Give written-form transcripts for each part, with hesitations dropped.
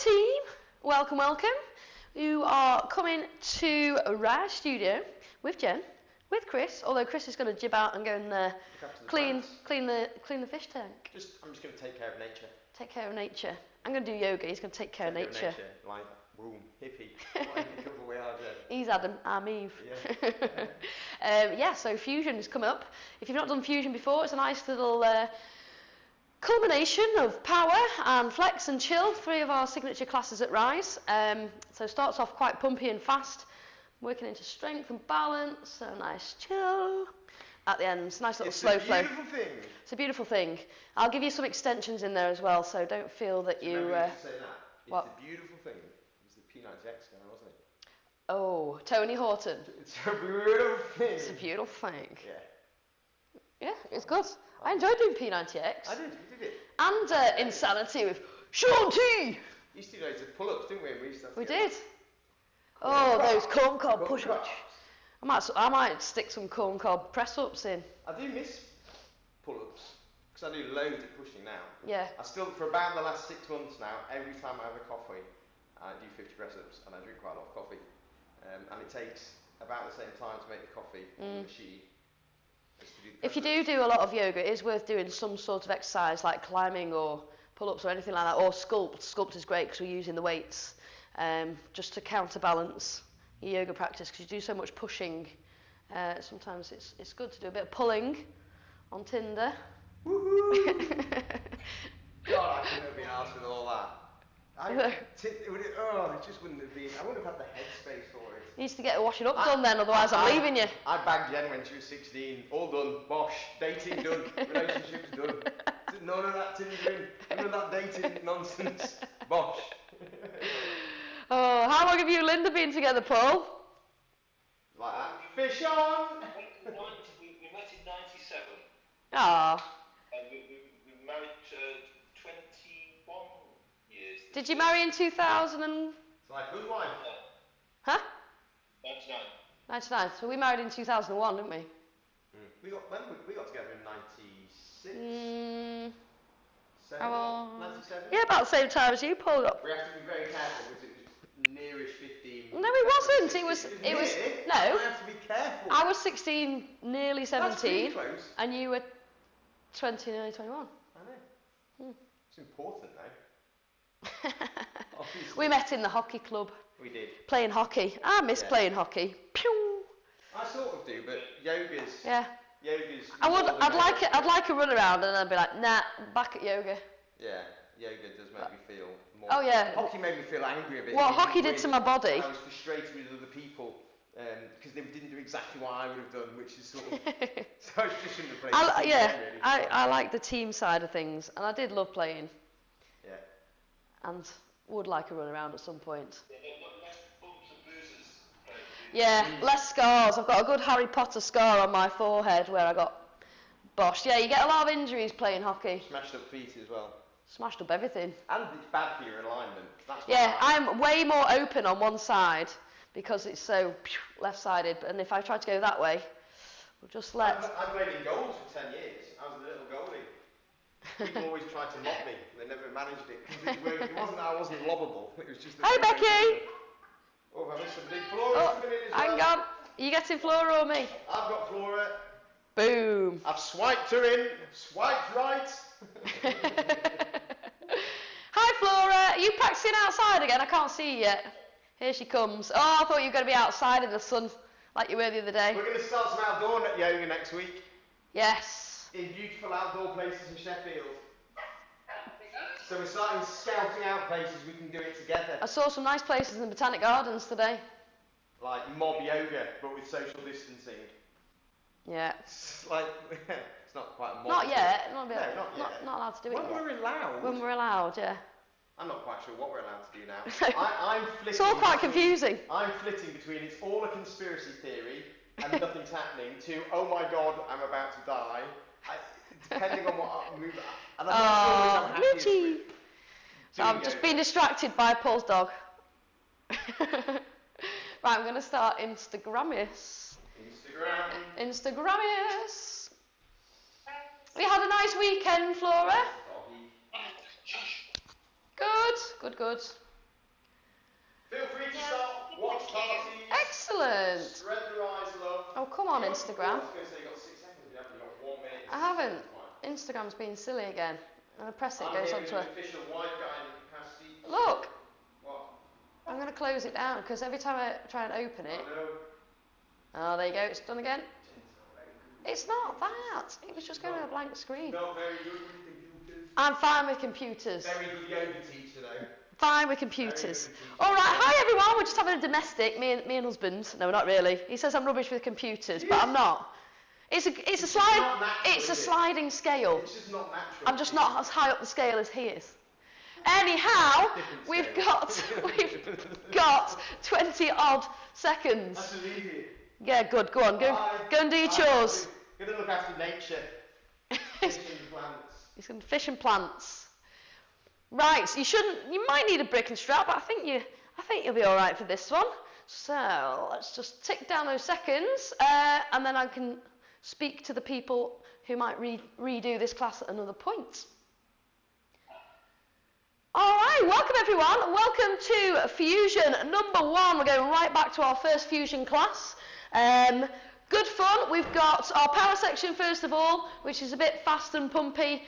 team, welcome. You are coming to Rise Studio with Jen, with Chris, although Chris is going to jib out and go and clean the fish tank. I'm just going to take care of nature. Take care of nature. I'm going to do yoga, he's going to take care of nature. Like, boom, hippie. What a couple we are, Jen. He's Adam, I'm Eve. Yeah. So Fusion has come up. If you've not done Fusion before, it's a nice little culmination of power and flex and chill, 3 of our signature classes at Rise. So it starts off quite pumpy and fast, working into strength and balance, a nice chill at the end. It's a nice little slow flow. It's a beautiful thing. It's a beautiful thing. I'll give you some extensions in there as well, so don't feel that you... Remember you say that. It's what? a beautiful thing. It was the P90X guy, wasn't it? Oh, Tony Horton. It's a beautiful thing. It's a beautiful thing. Yeah. Yeah, it's good. I enjoyed doing P90X. I did, you did it. And Insanity with Sean T. We used to do loads of pull-ups, didn't we? We did. Oh, those corn cob push-ups. I might stick some corn cob press-ups in. I do miss pull-ups, because I do loads of pushing now. Yeah. I still, for about the last 6 months now, every time I have a coffee, I do 50 press-ups, and I drink quite a lot of coffee. And it takes about the same time to make the coffee on the machine. If you do a lot of yoga, it is worth doing some sort of exercise like climbing or pull-ups or anything like that, or sculpt. Sculpt is great because we're using the weights just to counterbalance your yoga practice, because you do so much pushing. Sometimes it's good to do a bit of pulling on Tinder. Woohoo! God, I couldn't have been asked with all that. It just wouldn't have been. I wouldn't have had the headspace for it. You used to get a washing up done then, otherwise I'm leaving you. I bagged Jen when she was 16. All done. Bosh. Dating done. Relationships done. None of that Tindering. None of that dating nonsense. Bosh. Oh, how long have you and Linda been together, Paul? Like that. Fish on! We met in 97. Ah. And we married 21 years. Did you marry in 2000 and... It's like good wife. Huh? 99. 99. So we married in 2001, didn't we? We got together in 96. 97? Yeah, about the same time as you, Paul. We have to be very careful because it was nearish 15. No, it wasn't. It was. No. I have to be careful. I was 16, nearly 17. That's pretty close. And you were 20, nearly 21. I know. It's important though. We met in the hockey club. We did. Playing hockey. I miss playing hockey. Pew! I sort of do, but yoga's. Yeah. Yoga's. I'd like a run around, and I'd be like, nah, back at yoga. Yeah, yoga does make me feel more. Oh yeah. Hockey made me feel angry a bit. What hockey did to my body? I was frustrated with other people because they didn't do exactly what I would have done, which is sort of. So I just shouldn't have played. I like the team side of things, and I did love playing. Yeah. And would like a run around at some point. Less bumps and bruises. Yeah, less scars. I've got a good Harry Potter scar on my forehead where I got boshed. Yeah, you get a lot of injuries playing hockey. Smashed up feet as well. Smashed up everything. And it's bad for your alignment. I'm way more open on one side because it's so left-sided. And if I try to go that way, we'll just let... I played in goals for 10 years. I was a little goalie. People always tried to mob me. They never managed it. I wasn't lobbable. It was just... Hey, Becky! Oh, have I missed some big Flora coming in as well? Hang on. Are you getting Flora or me? I've got Flora. Boom. I've swiped her in. Swiped right. Hi, Flora. Are you practicing outside again? I can't see you yet. Here she comes. Oh, I thought you were going to be outside in the sun like you were the other day. We're going to start some outdoor yoga next week. Yes. In beautiful outdoor places in Sheffield. So we're starting scouting out places we can do it together. I saw some nice places in the Botanic Gardens today. Like mob yoga, but with social distancing. Yeah. It's like, it's not quite a mob. Not yet. Not yet. Not allowed to do it When we're allowed. When we're allowed, yeah. I'm not quite sure what we're allowed to do now. I'm flitting. It's all quite confusing. I'm flitting between it's all a conspiracy theory and nothing's happening to, oh my God, I'm about to die. Depending on what move. And I'm not sure which I'm happiest with. So I'm just being distracted by Paul's dog. Right, I'm going to start Instagrammius. Instagrammius. We had a nice weekend, Flora. Good. Feel free to start watch parties. Excellent. Spread the rise love. Oh, come on, Instagram. I was going to say you got 6 seconds, you haven't got 1 minute. I haven't. Instagram's being silly again. And I press it, it goes onto a... official wide guide capacity. Look! What? I'm going to close it down because every time I try and open it... Oh, there you go, it's done again. It's not that. It was just going to a blank screen. Not very good with computers. I'm fine with computers. Very good yoga teacher though. Fine with computers. All right, hi everyone. We're just having a domestic, me and husband. No, not really. He says I'm rubbish with computers, but I'm not. It's a sliding scale. It's just not natural. I'm just not as high up the scale as he is. Anyhow, we've got 20 odd seconds. That's easy. Yeah, good. Go on. Go and do your chores. Gonna look after nature. Fish and plants. He's going to fish and plants. Right, so you might need a brick and strap, but I think you'll be all right for this one. So let's just tick down those seconds, and then I can speak to the people who might redo this class at another point. All right, welcome everyone. Welcome to Fusion number 1. We're going right back to our first Fusion class. Good fun. We've got our power section first of all, which is a bit fast and pumpy.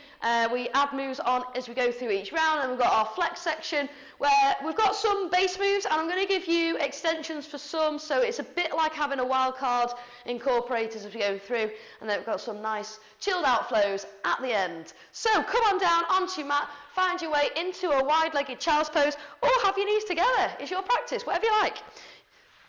We add moves on as we go through each round, and we've got our flex section where we've got some base moves, and I'm going to give you extensions for some, so it's a bit like having a wild card incorporated as we go through, and then we've got some nice chilled out flows at the end. So come on down onto your mat, find your way into a wide-legged child's pose, or have your knees together. It's your practice, whatever you like.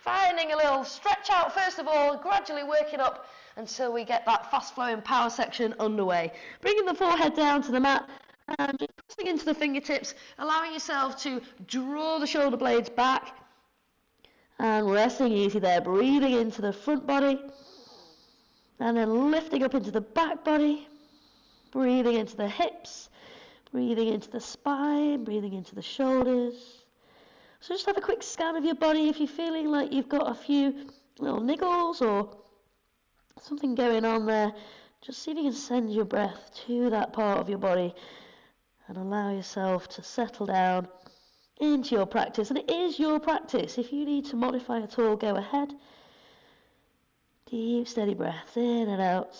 Finding a little stretch out first of all, gradually working up until we get that fast-flowing power section underway. Bringing the forehead down to the mat and just pressing into the fingertips, allowing yourself to draw the shoulder blades back and resting easy there, breathing into the front body and then lifting up into the back body, breathing into the hips, breathing into the spine, breathing into the shoulders. So just have a quick scan of your body if you're feeling like you've got a few little niggles or something going on there. Just see if you can send your breath to that part of your body and allow yourself to settle down into your practice. And it is your practice. If you need to modify at all, go ahead. Deep, steady breath in and out.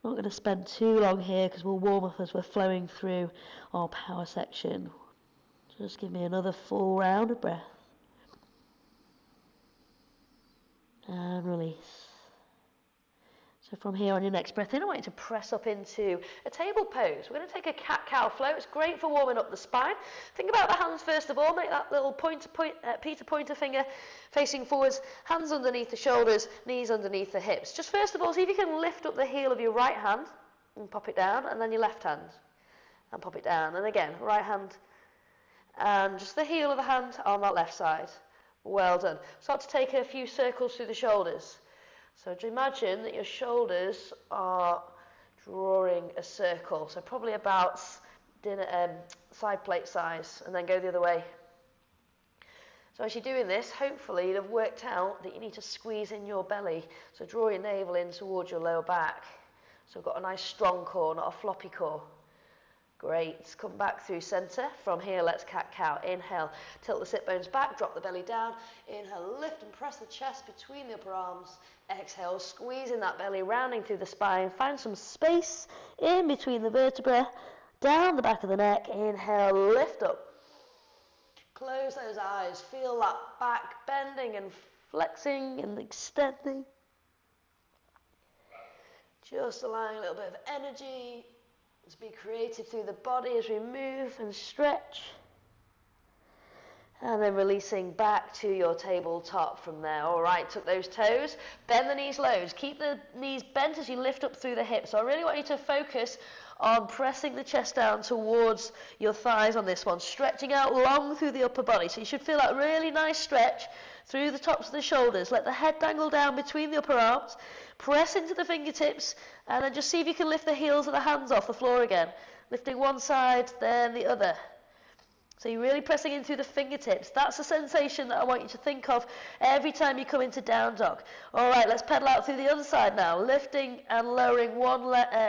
I'm not going to spend too long here because we'll warm up as we're flowing through our power section. Just give me another full round of breath. And release. So from here on your next breath in, I want you to press up into a table pose. We're going to take a cat-cow flow. It's great for warming up the spine. Think about the hands first of all. Make that little Peter pointer finger facing forwards. Hands underneath the shoulders, knees underneath the hips. Just first of all, see if you can lift up the heel of your right hand and pop it down, and then your left hand and pop it down. And again, right hand and just the heel of the hand on that left side. Well done. Start to take a few circles through the shoulders. So imagine that your shoulders are drawing a circle, so probably about side plate size, and then go the other way. So as you're doing this, hopefully you'll have worked out that you need to squeeze in your belly. So draw your navel in towards your lower back. So we've got a nice strong core, not a floppy core. Great. Come back through centre. From here, let's cat-cow. Inhale, tilt the sit bones back, drop the belly down. Inhale, lift and press the chest between the upper arms. Exhale, squeezing that belly, rounding through the spine. Find some space in between the vertebrae, down the back of the neck. Inhale, lift up. Close those eyes. Feel that back bending and flexing and extending. Just allowing a little bit of energy to be creative through the body as we move and stretch. And then releasing back to your tabletop from there. All right, tuck those toes, bend the knees low. Keep the knees bent as you lift up through the hips. So I really want you to focus on pressing the chest down towards your thighs on this one, stretching out long through the upper body. So you should feel that really nice stretch through the tops of the shoulders. Let the head dangle down between the upper arms. Press into the fingertips, and then just see if you can lift the heels of the hands off the floor again. Lifting one side, then the other. So you're really pressing in through the fingertips. That's the sensation that I want you to think of every time you come into down dog. All right, let's pedal out through the other side now, lifting and lowering one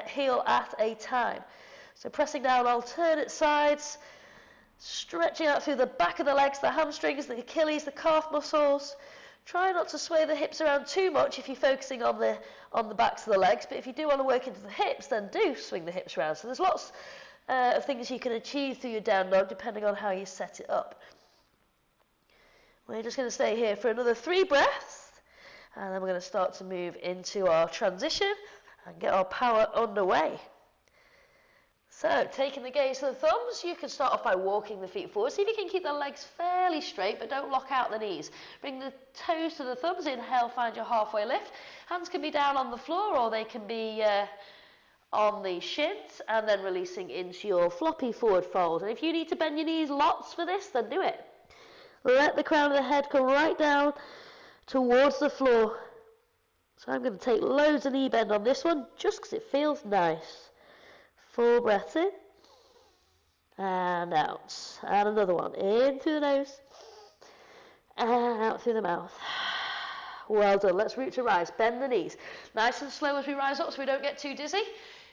heel at a time. So pressing down alternate sides, Stretching out through the back of the legs, the hamstrings, the Achilles, the calf muscles. Try not to sway the hips around too much if you're focusing on the backs of the legs, but if you do want to work into the hips, then do swing the hips around. So there's lots of things you can achieve through your down dog depending on how you set it up. We're just going to stay here for another 3 breaths, and then we're going to start to move into our transition and get our power underway. So, taking the gaze to the thumbs, you can start off by walking the feet forward. See if you can keep the legs fairly straight, but don't lock out the knees. Bring the toes to the thumbs. Inhale, find your halfway lift. Hands can be down on the floor, or they can be on the shins, and then releasing into your floppy forward fold. And if you need to bend your knees lots for this, then do it. Let the crown of the head come right down towards the floor. So I'm going to take loads of knee bend on this one, just because it feels nice. 4 breaths in, and out. And another one, in through the nose, and out through the mouth. Well done. Let's root to rise. Bend the knees. Nice and slow as we rise up so we don't get too dizzy.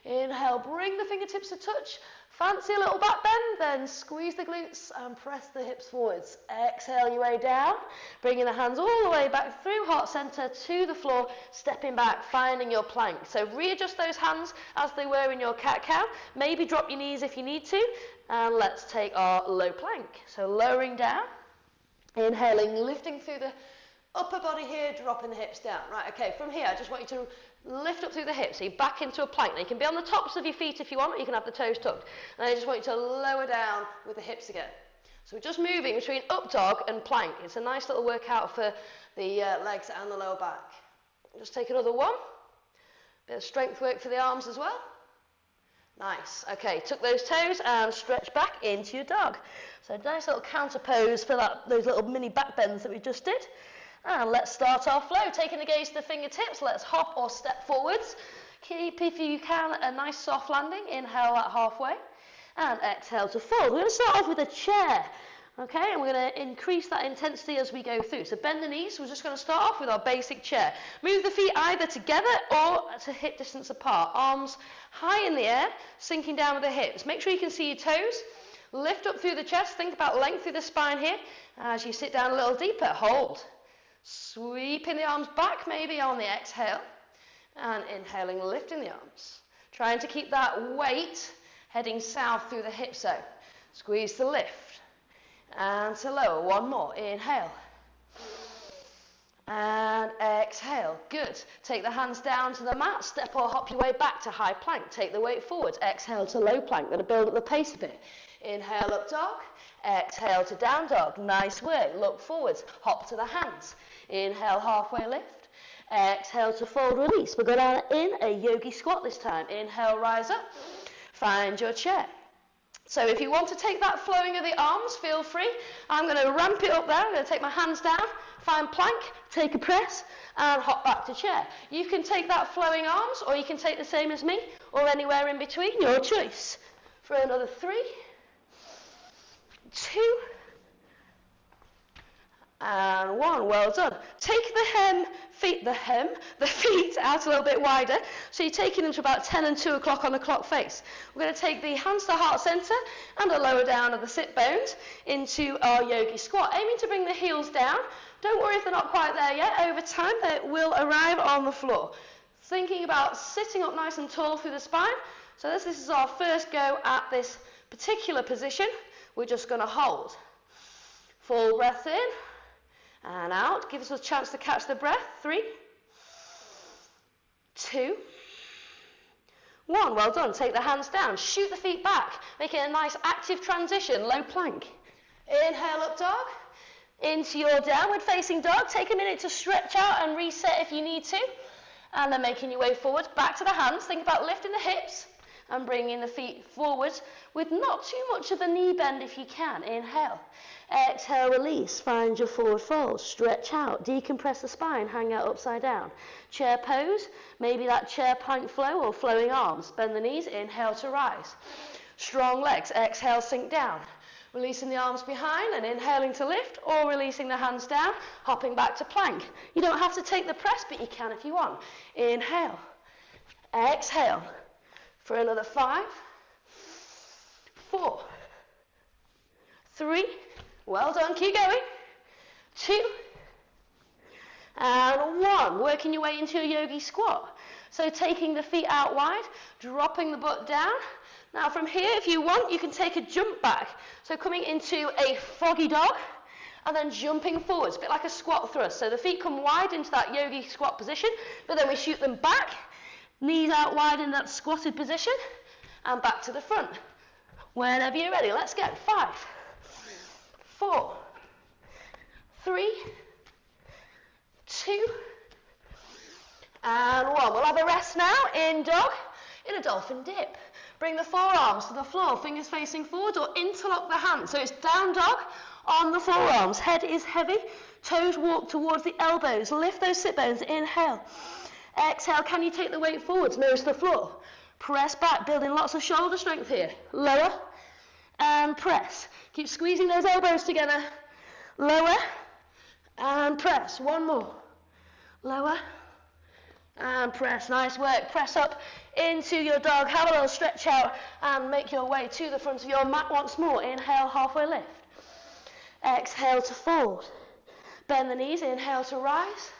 Inhale, bring the fingertips to touch. Fancy a little back bend, then squeeze the glutes and press the hips forwards. Exhale your way down, bringing the hands all the way back through heart center to the floor, stepping back, finding your plank. So readjust those hands as they were in your cat-cow. Maybe drop your knees if you need to, and let's take our low plank. So lowering down, inhaling, lifting through the upper body here, dropping the hips down. Right, okay, from here, I just want you to lift up through the hips, so you're back into a plank. Now you can be on the tops of your feet if you want, or you can have the toes tucked. And I just want you to lower down with the hips again. So we're just moving between up dog and plank. It's a nice little workout for the legs and the lower back. Just take another one. Bit of strength work for the arms as well. Nice. Okay, tuck those toes and stretch back into your dog. So nice little counter pose for those little mini back bends that we just did. And let's start our flow. Taking the gaze to the fingertips, let's hop or step forwards. Keep, if you can, a nice soft landing. Inhale that halfway. And exhale to fold. We're going to start off with a chair. Okay, and we're going to increase that intensity as we go through. So bend the knees. We're just going to start off with our basic chair. Move the feet either together or to hip distance apart. Arms high in the air, sinking down with the hips. Make sure you can see your toes. Lift up through the chest. Think about length through the spine here. As you sit down a little deeper, hold. Sweeping the arms back maybe on the exhale, and inhaling, lifting the arms. Trying to keep that weight heading south through the hip zone. Squeeze to lift, and to lower. One more. Inhale, and exhale. Good. Take the hands down to the mat, step or hop your way back to high plank. Take the weight forwards, exhale to low plank. Going to build up the pace a bit. Inhale, up dog. Exhale to down dog. Nice work. Look forwards. Hop to the hands. Inhale, halfway lift. Exhale to fold, release. We're going to in a yogi squat this time. Inhale, rise up. Find your chair. So if you want to take that flowing of the arms, feel free. I'm going to ramp it up there. I'm going to take my hands down, find plank, take a press, and hop back to chair. You can take that flowing arms, or you can take the same as me, or anywhere in between, your choice. For another 3, 2, and 1. Well done. Take the feet out a little bit wider. So you're taking them to about 10 and 2 o'clock on the clock face. We're going to take the hands to heart center and a lower down of the sit bones into our yogi squat. Aiming to bring the heels down. Don't worry if they're not quite there yet. Over time, they will arrive on the floor. Thinking about sitting up nice and tall through the spine. So this is our first go at this particular position. We're just going to hold. Full breath in. And out. Give us a chance to catch the breath. 3, 2, 1. Well done. Take the hands down. Shoot the feet back. Make it a nice active transition. Low plank. Inhale, up dog. Into your downward facing dog. Take a minute to stretch out and reset if you need to. And then making your way forward. Back to the hands. Think about lifting the hips and bringing the feet forward with not too much of a knee bend if you can. Inhale. Exhale, release. Find your forward fold. Stretch out. Decompress the spine. Hang out upside down. Chair pose. Maybe that chair plank flow or flowing arms. Bend the knees. Inhale to rise. Strong legs. Exhale, sink down. Releasing the arms behind and inhaling to lift, or releasing the hands down, hopping back to plank. You don't have to take the press, but you can if you want. Inhale. Exhale. For another 5, 4, 3, well done, keep going, 2, and 1. Working your way into a yogi squat. So taking the feet out wide, dropping the butt down. Now from here, if you want, you can take a jump back. So coming into a froggy dog, and then jumping forwards, a bit like a squat thrust. So the feet come wide into that yogi squat position, but then we shoot them back, knees out wide in that squatted position, and back to the front. Whenever you're ready, let's go. 5, 4, 3, 2, and 1. We'll have a rest now in dog, in a dolphin dip. Bring the forearms to the floor, fingers facing forward, or interlock the hands. So it's down dog on the forearms. Head is heavy, toes walk towards the elbows. Lift those sit bones, inhale. Exhale, can you take the weight forwards, nose to the floor? Press back, building lots of shoulder strength here. Lower and press. Keep squeezing those elbows together. Lower and press. One more. Lower and press. Nice work. Press up into your dog. Have a little stretch out and make your way to the front of your mat once more. Inhale, halfway lift. Exhale to fold. Bend the knees. Inhale to rise.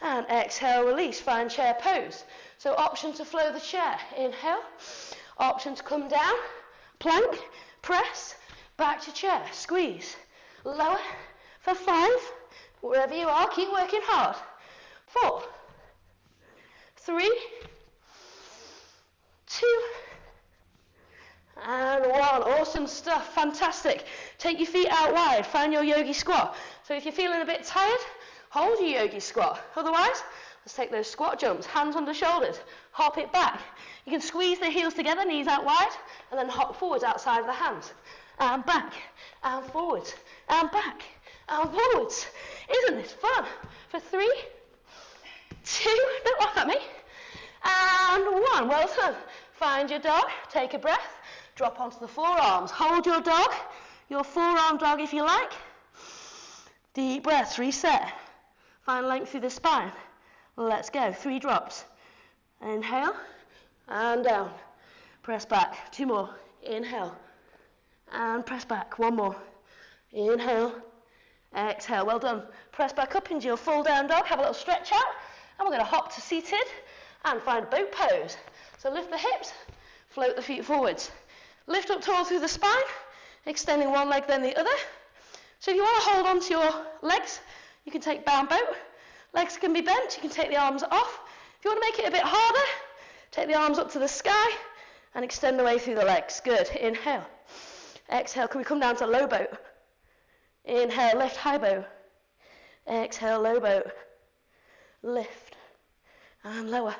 And exhale, release. Find chair pose. So option to flow the chair. Inhale. Option to come down. Plank. Press. Back to chair. Squeeze. Lower for 5. Wherever you are, keep working hard. 4, 3, 2, and 1. Awesome stuff. Fantastic. Take your feet out wide. Find your yogi squat. So if you're feeling a bit tired, hold your yogi squat. Otherwise, let's take those squat jumps. Hands under shoulders. Hop it back. You can squeeze the heels together, knees out wide, and then hop forwards outside of the hands. And back, and forwards, and back, and forwards. Isn't this fun? For 3, 2, don't laugh at me, and 1. Well done. Find your dog, take a breath, drop onto the forearms. Hold your dog, your forearm dog if you like. Deep breaths, reset. Find length through the spine. Let's go. 3 drops. Inhale, and down. Press back. 2 more. Inhale, and press back. 1 more. Inhale, exhale. Well done. Press back up into your full down dog. Have a little stretch out. And we're going to hop to seated and find boat pose. So lift the hips, float the feet forwards. Lift up tall through the spine, extending one leg then the other. So if you want to hold on to your legs, you can take bound boat. Legs can be bent, you can take the arms off. If you want to make it a bit harder, take the arms up to the sky and extend the way through the legs. Good. Inhale. Exhale. Can we come down to low boat? Inhale, lift, high boat. Exhale, low boat. Lift. And lower.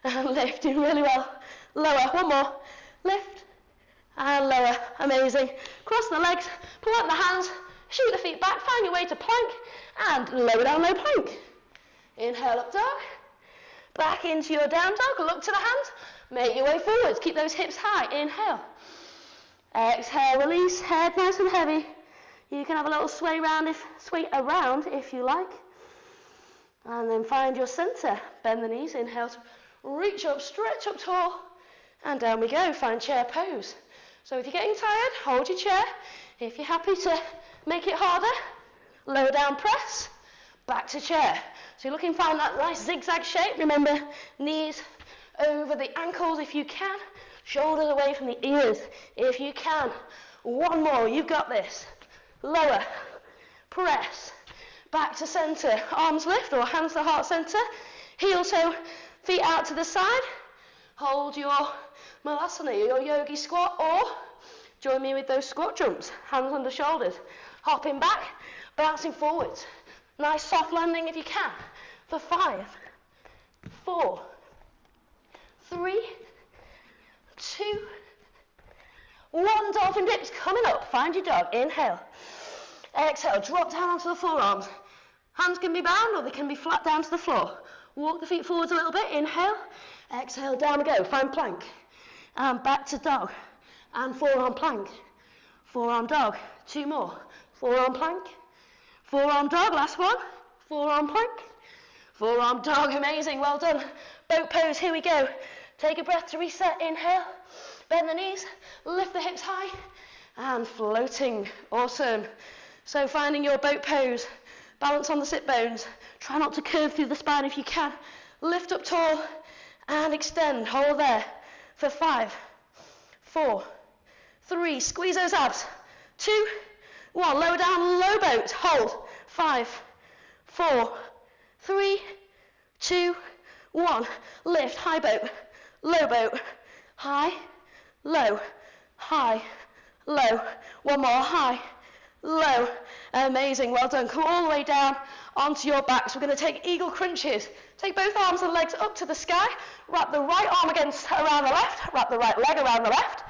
And lift. Doing really well. Lower. 1 more. Lift. And lower. Amazing. Cross the legs. Plant the hands. Shoot the feet back. Find your way to plank. And lower down, low plank. Inhale, up dog. Back into your down dog. Look to the hands. Make your way forwards. Keep those hips high. Inhale. Exhale, release. Head nice and heavy. You can have a little sway around if you like. And then find your center. Bend the knees. Inhale to reach up, stretch up tall. And down we go. Find chair pose. So if you're getting tired, hold your chair. If you're happy to make it harder, lower down press, back to chair. So you're looking to find that nice zigzag shape. Remember, knees over the ankles if you can. Shoulders away from the ears if you can. 1 more. You've got this. Lower, press, back to center. Arms lift or hands to heart center. Heel toe, feet out to the side. Hold your malasana, your yogi squat, or join me with those squat jumps. Hands under shoulders. Hopping back, bouncing forwards. Nice soft landing if you can. For 5, 4, 3, 2, 1. Dolphin dips coming up. Find your dog. Inhale. Exhale. Drop down onto the forearms. Hands can be bound or they can be flat down to the floor. Walk the feet forwards a little bit. Inhale. Exhale. Down we go. Find plank. And back to dog. And forearm plank. Forearm dog. 2 more. Forearm plank. Forearm dog. Last one. Forearm plank. Forearm dog. Amazing. Well done. Boat pose. Here we go. Take a breath to reset. Inhale. Bend the knees. Lift the hips high. and floating. Awesome. So finding your boat pose, balance on the sit bones, try not to curve through the spine if you can, lift up tall and extend, hold there for 5, 4, 3, squeeze those abs, 2, 1, lower down, low boat, hold, 5, 4, 3, 2, 1, lift, high boat, low boat, high, low, high, low, one more, high, low, amazing, well done. Come all the way down onto your backs. We're going to take eagle crunches. Take both arms and legs up to the sky, wrap the right arm around the left, wrap the right leg around the left,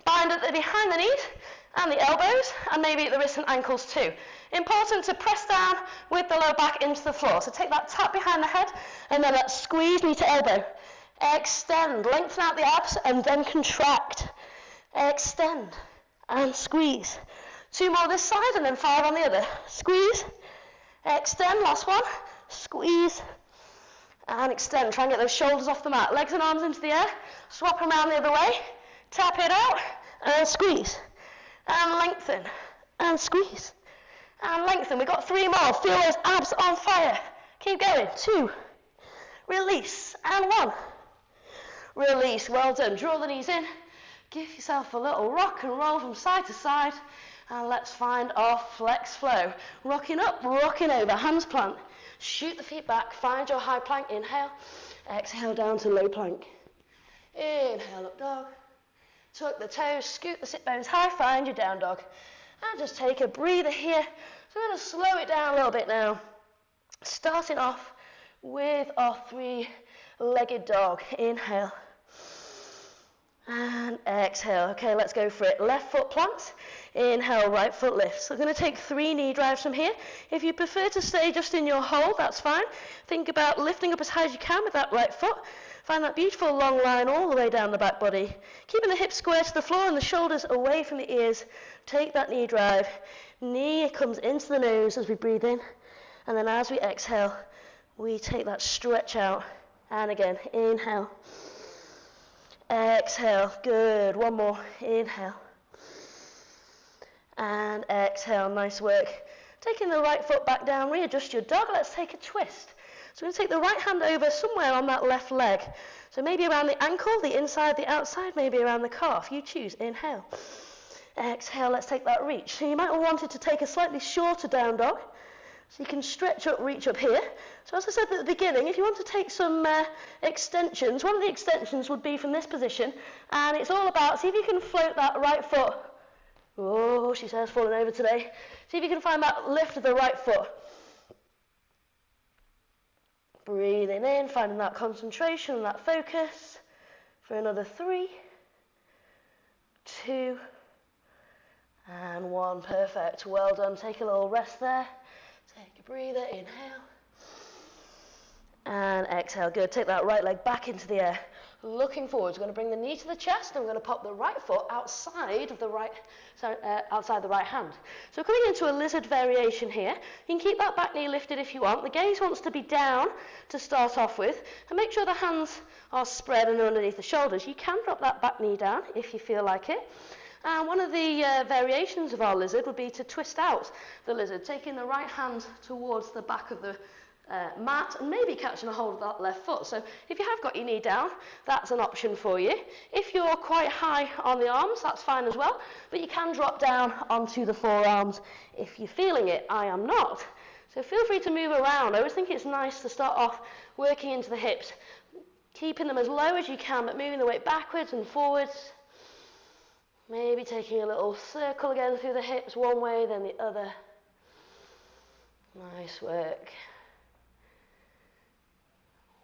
bind at the behind the knees and the elbows, and maybe at the wrists and ankles too. Important to press down with the lower back into the floor. So take that tap behind the head, and then let's squeeze knee to elbow. Extend, lengthen out the abs, and then contract. Extend and squeeze. 2 more this side, and then 5 on the other. Squeeze, extend, last one, squeeze, and extend. Try and get those shoulders off the mat. Legs and arms into the air, swap them around the other way, tap it out, and squeeze, and lengthen, and squeeze, and lengthen. We've got 3 more. Feel those abs on fire. Keep going. 2, release, and 1. Release, well done. Draw the knees in, give yourself a little rock and roll from side to side, and let's find our flex flow. Rocking up, rocking over, hands plant. Shoot the feet back, find your high plank, inhale, exhale down to low plank. Inhale, up dog. Tuck the toes, scoot the sit bones high, find your down dog. And just take a breather here. So we're going to slow it down a little bit now. Starting off with our 3-legged dog. Inhale. And exhale. Okay, let's go for it. Left foot plants. Inhale, right foot lifts. So we're going to take 3 knee drives from here. If you prefer to stay just in your hold, that's fine. Think about lifting up as high as you can with that right foot. Find that beautiful long line all the way down the back body. Keeping the hips square to the floor and the shoulders away from the ears. Take that knee drive. Knee comes into the nose as we breathe in. And then as we exhale, we take that stretch out. And again, inhale. Exhale, good. 1 more, inhale. And exhale, nice work. Taking the right foot back down, readjust your dog. Let's take a twist. So we're going to take the right hand over somewhere on that left leg. So maybe around the ankle, the inside, the outside, maybe around the calf. You choose, inhale. Exhale, let's take that reach. So you might have wanted to take a slightly shorter down dog. So you can stretch up, reach up here. So as I said at the beginning, if you want to take some extensions, one of the extensions would be from this position. And it's all about, see if you can float that right foot. Oh, she says, falling over today. See if you can find that lift of the right foot. Breathing in, finding that concentration and that focus. For another 3, 2, and 1. Perfect. Well done. Take a little rest there. Take a breather. Inhale. And exhale. Good. Take that right leg back into the air. Looking forward. We're going to bring the knee to the chest, and we're going to pop the right foot outside of the right, outside the right hand. So we're coming into a lizard variation here. You can keep that back knee lifted if you want. The gaze wants to be down to start off with, and make sure the hands are spread and underneath the shoulders. You can drop that back knee down if you feel like it. And one of the variations of our lizard would be to twist out the lizard, taking the right hand towards the back of the mat and maybe catching a hold of that left foot. So if you have got your knee down, that's an option for you. If you're quite high on the arms, that's fine as well, but you can drop down onto the forearms if you're feeling it. I am not. So feel free to move around. I always think it's nice to start off working into the hips, keeping them as low as you can, but moving the weight backwards and forwards. Maybe taking a little circle again through the hips, one way, then the other. Nice work.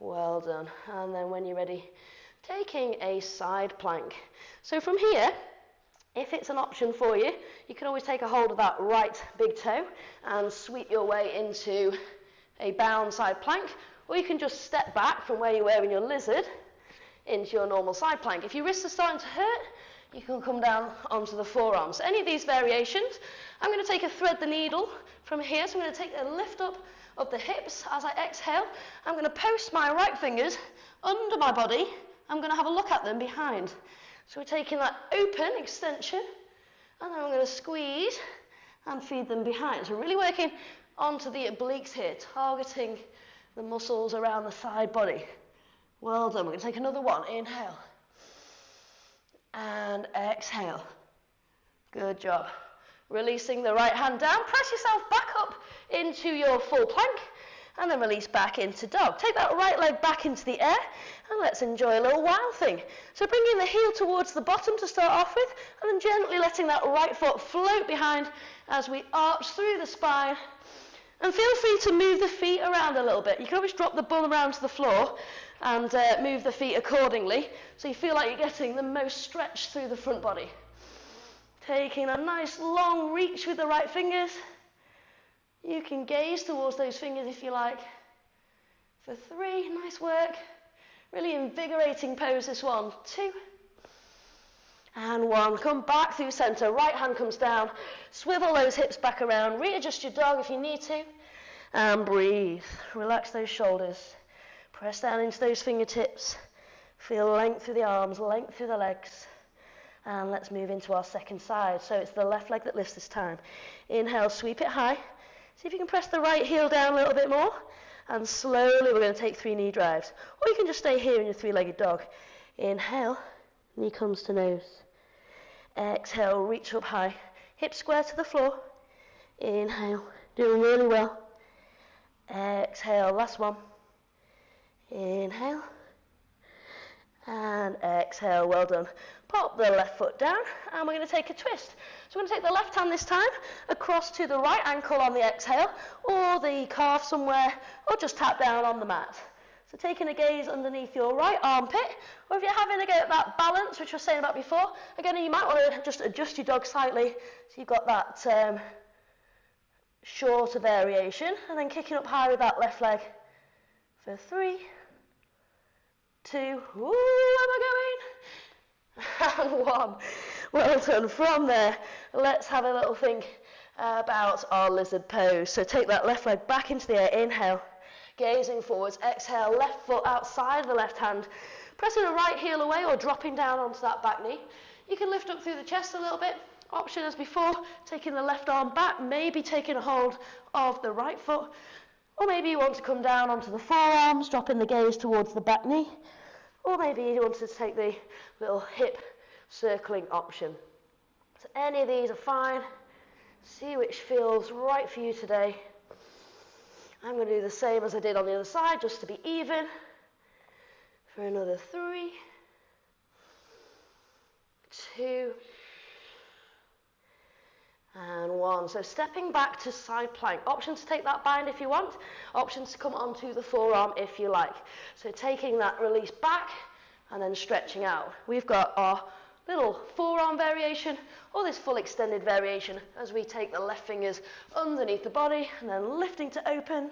Well done. And then when you're ready, taking a side plank. So from here, if it's an option for you, you can always take a hold of that right big toe and sweep your way into a bound side plank, or you can just step back from where you were in your lizard into your normal side plank. If your wrists are starting to hurt, you can come down onto the forearms. So any of these variations, I'm going to take a thread the needle from here. So I'm going to take a lift up of the hips as I exhale. I'm going to post my right fingers under my body. I'm going to have a look at them behind. So we're taking that open extension And then I'm going to squeeze and feed them behind. So really working onto the obliques here, targeting the muscles around the side body. Well done. We're going to take another one. Inhale. And exhale. Good job. Releasing the right hand down. Press yourself back up into your full plank. And then release back into dog. Take that right leg back into the air. And let's enjoy a little wild thing. So bringing the heel towards the bottom to start off with. And then gently letting that right foot float behind as we arch through the spine. And feel free to move the feet around a little bit. You can always drop the bum around to the floor and move the feet accordingly. So you feel like you're getting the most stretch through the front body. Taking a nice long reach with the right fingers. You can gaze towards those fingers if you like. For 3, nice work. Really invigorating pose this one. 2. And 1. Come back through center. Right hand comes down. Swivel those hips back around. Readjust your dog if you need to. And breathe. Relax those shoulders. Press down into those fingertips. Feel length through the arms, length through the legs. And let's move into our second side. So it's the left leg that lifts this time. Inhale, sweep it high. See if you can press the right heel down a little bit more. And slowly we're going to take 3 knee drives. Or you can just stay here in your 3-legged dog. Inhale, knee comes to nose. Exhale, reach up high. Hips square to the floor. Inhale, doing really well. Exhale, last one. Inhale. And exhale, well done. Pop the left foot down, and we're going to take a twist. So we're going to take the left hand this time across to the right ankle on the exhale, or the calf somewhere, or just tap down on the mat. So taking a gaze underneath your right armpit, or if you're having a go at that balance, which I was saying about before, again, you might want to just adjust your dog slightly, so you've got that shorter variation, and then kicking up high with that left leg for 3, 2, ooh, where am I going? And 1. Well done. From there, let's have a little think about our lizard pose. So take that left leg back into the air. Inhale, gazing forwards. Exhale, left foot outside the left hand. Pressing the right heel away or dropping down onto that back knee. You can lift up through the chest a little bit. Option as before, taking the left arm back, maybe taking a hold of the right foot. Or maybe you want to come down onto the forearms, dropping the gaze towards the back knee. Or maybe you want to take the little hip circling option. So any of these are fine. See which feels right for you today. I'm going to do the same as I did on the other side, just to be even. For another 3, 2, and 1. So stepping back to side plank. Option to take that bind if you want. Option to come onto the forearm if you like. So taking that release back and then stretching out. We've got our little forearm variation or this full extended variation as we take the left fingers underneath the body and then lifting to open.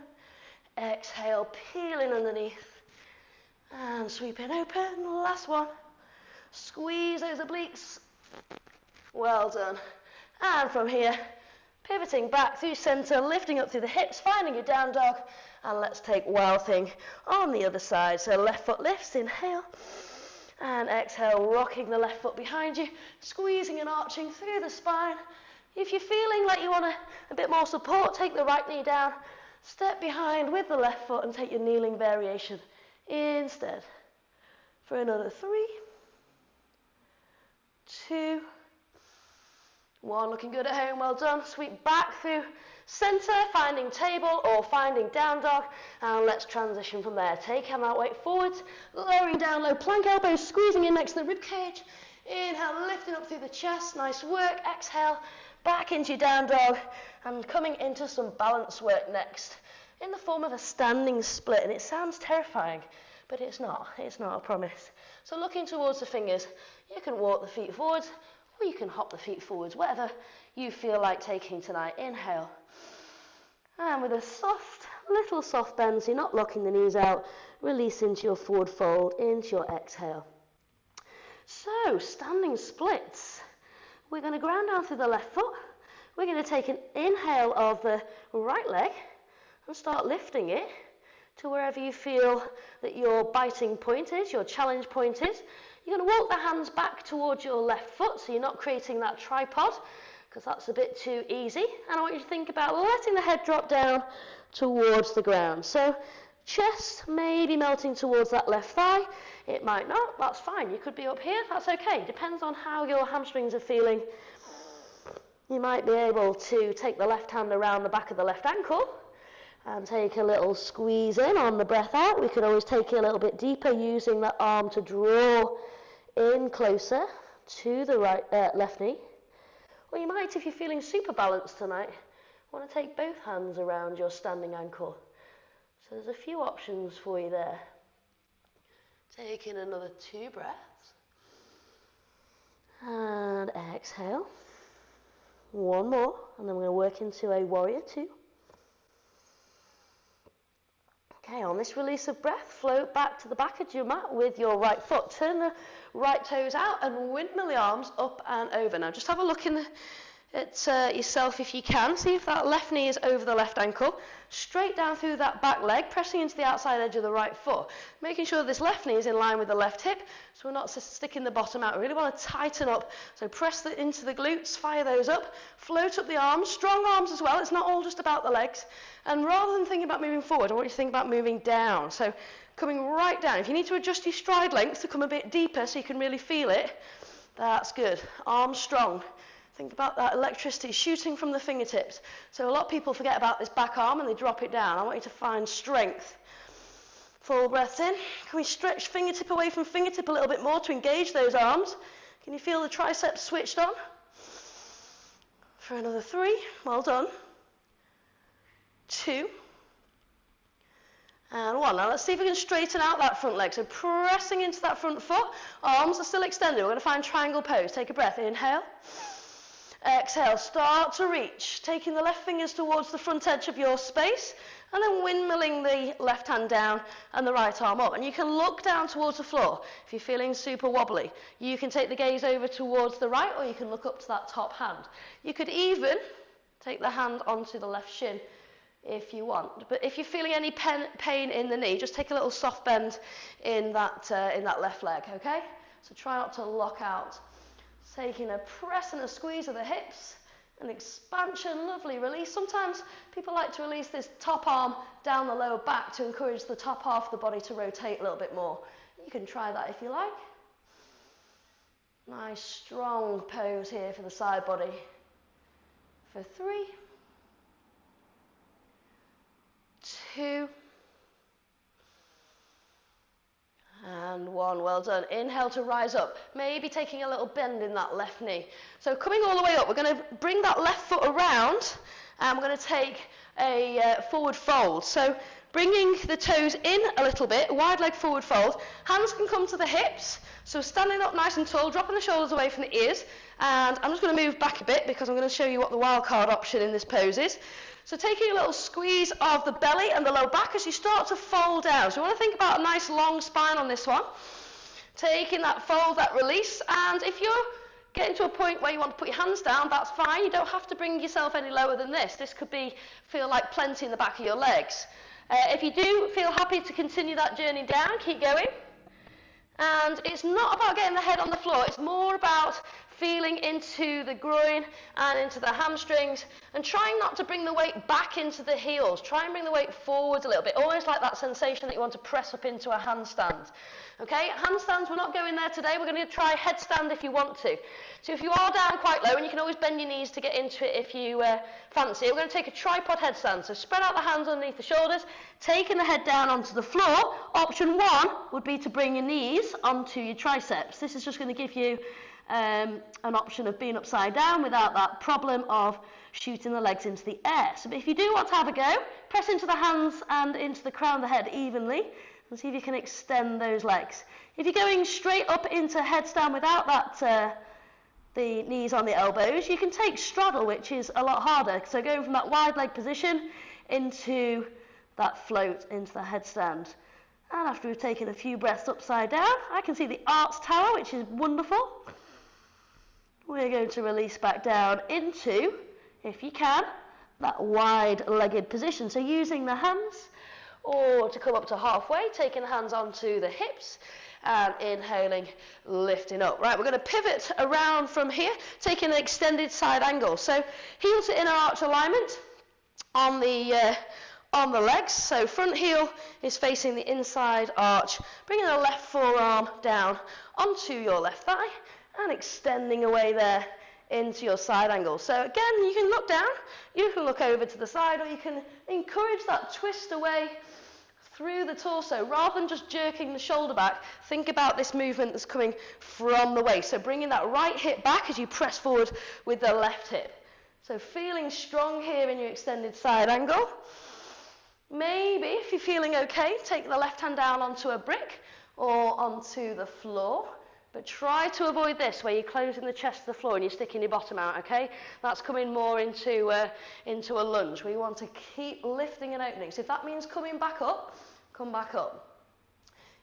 Exhale, peeling underneath and sweeping open. Last one. Squeeze those obliques. Well done. And from here, pivoting back through center, lifting up through the hips, finding your down dog, and let's take wild thing on the other side. So left foot lifts, inhale, and exhale, rocking the left foot behind you, squeezing and arching through the spine. If you're feeling like you want a bit more support, take the right knee down, step behind with the left foot and take your kneeling variation instead. For another 3, 2, 1, looking good at home, well done. Sweep back through center, finding table or finding down dog, and let's transition from there. Take that weight forwards, lowering down low, plank elbows, squeezing in next to the rib cage. Inhale, lifting up through the chest, nice work. Exhale, back into your down dog, and coming into some balance work next, in the form of a standing split, and it sounds terrifying, but it's not, I promise. So looking towards the fingers, you can walk the feet forwards, or you can hop the feet forwards, whatever you feel like taking tonight. Inhale. And with a soft, little soft bend, so you're not locking the knees out, release into your forward fold, into your exhale. So, standing splits. We're going to ground down through the left foot. We're going to take an inhale of the right leg and start lifting it to wherever you feel that your biting point is, your challenge point is. You're going to walk the hands back towards your left foot, so you're not creating that tripod, because that's a bit too easy. And I want you to think about letting the head drop down towards the ground. So chest maybe melting towards that left thigh. It might not, that's fine. You could be up here, that's okay. Depends on how your hamstrings are feeling. You might be able to take the left hand around the back of the left ankle and take a little squeeze in on the breath out. We could always take it a little bit deeper using that arm to draw in closer to the left knee. Or you might, if you're feeling super balanced tonight, want to take both hands around your standing ankle. So there's a few options for you there. Take in another 2 breaths. And exhale. 1 more, and then we're going to work into a warrior 2. Okay, on this release of breath, float back to the back of your mat with your right foot. Turn the right toes out and windmill the arms up and over. Now just have a look at yourself if you can. See if that left knee is over the left ankle. Straight down through that back leg, pressing into the outside edge of the right foot. Making sure this left knee is in line with the left hip, so we're not sticking the bottom out. We really want to tighten up. So press into the glutes, fire those up, float up the arms, strong arms as well. It's not all just about the legs. And rather than thinking about moving forward, I want you to think about moving down. So coming right down. If you need to adjust your stride length to come a bit deeper so you can really feel it, that's good. Arms strong. Think about that electricity shooting from the fingertips. So a lot of people forget about this back arm and they drop it down. I want you to find strength. Full breath in. Can we stretch fingertip away from fingertip a little bit more to engage those arms? Can you feel the triceps switched on? For another 3. Well done. 2. And 1. Now let's see if we can straighten out that front leg. So pressing into that front foot. Arms are still extended. We're going to find triangle pose. Take a breath. Inhale. Exhale, start to reach, taking the left fingers towards the front edge of your space, and then windmilling the left hand down and the right arm up. And you can look down towards the floor if you're feeling super wobbly. You can take the gaze over towards the right, or you can look up to that top hand. You could even take the hand onto the left shin if you want. But if you're feeling any pain in the knee, just take a little soft bend in that left leg, okay? So try not to lock out. Taking a press and a squeeze of the hips, an expansion, lovely release. Sometimes people like to release this top arm down the lower back to encourage the top half of the body to rotate a little bit more. You can try that if you like. Nice strong pose here for the side body. For 3, 2, and 1, well done. Inhale to rise up, maybe taking a little bend in that left knee. So coming all the way up, we're going to bring that left foot around and we're going to take a forward fold. So bringing the toes in a little bit, wide leg forward fold. Hands can come to the hips, so standing up nice and tall, dropping the shoulders away from the ears. And I'm just going to move back a bit because I'm going to show you what the wild card option in this pose is. So taking a little squeeze of the belly and the low back as you start to fold down. So we want to think about a nice long spine on this one. Taking that fold, that release. And if you're getting to a point where you want to put your hands down, that's fine. You don't have to bring yourself any lower than this. This could feel like plenty in the back of your legs. If you do feel happy to continue that journey down, keep going. And it's not about getting the head on the floor. It's more about feeling into the groin and into the hamstrings and trying not to bring the weight back into the heels. Try and bring the weight forward a little bit. Always like that sensation that you want to press up into a handstand. Okay, handstands, we're not going there today. We're going to try headstand if you want to. So if you are down quite low, and you can always bend your knees to get into it if you fancy, we're going to take a tripod headstand. So spread out the hands underneath the shoulders, taking the head down onto the floor. Option 1 would be to bring your knees onto your triceps. This is just going to give you an option of being upside down without that problem of shooting the legs into the air. So if you do want to have a go, press into the hands and into the crown of the head evenly and see if you can extend those legs. If you're going straight up into headstand without that the knees on the elbows, you can take straddle, which is a lot harder. So going from that wide leg position into that float into the headstand. And after we've taken a few breaths upside down, I can see the Arts Tower, which is wonderful. We're going to release back down into, if you can, that wide-legged position. So using the hands, or to come up to halfway, taking the hands onto the hips, and inhaling, lifting up. Right, we're going to pivot around from here, taking an extended side angle. So heel to inner arch alignment on the legs. So front heel is facing the inside arch, bringing the left forearm down onto your left thigh and extending away there into your side angle. So again, you can look down, you can look over to the side, or you can encourage that twist away through the torso. Rather than just jerking the shoulder back, think about this movement that's coming from the waist. So bringing that right hip back as you press forward with the left hip. So feeling strong here in your extended side angle. Maybe, if you're feeling okay, take the left hand down onto a brick or onto the floor. But try to avoid this, where you're closing the chest to the floor and you're sticking your bottom out, okay? That's coming more into a lunge, where you want to keep lifting and opening. So if that means coming back up, come back up.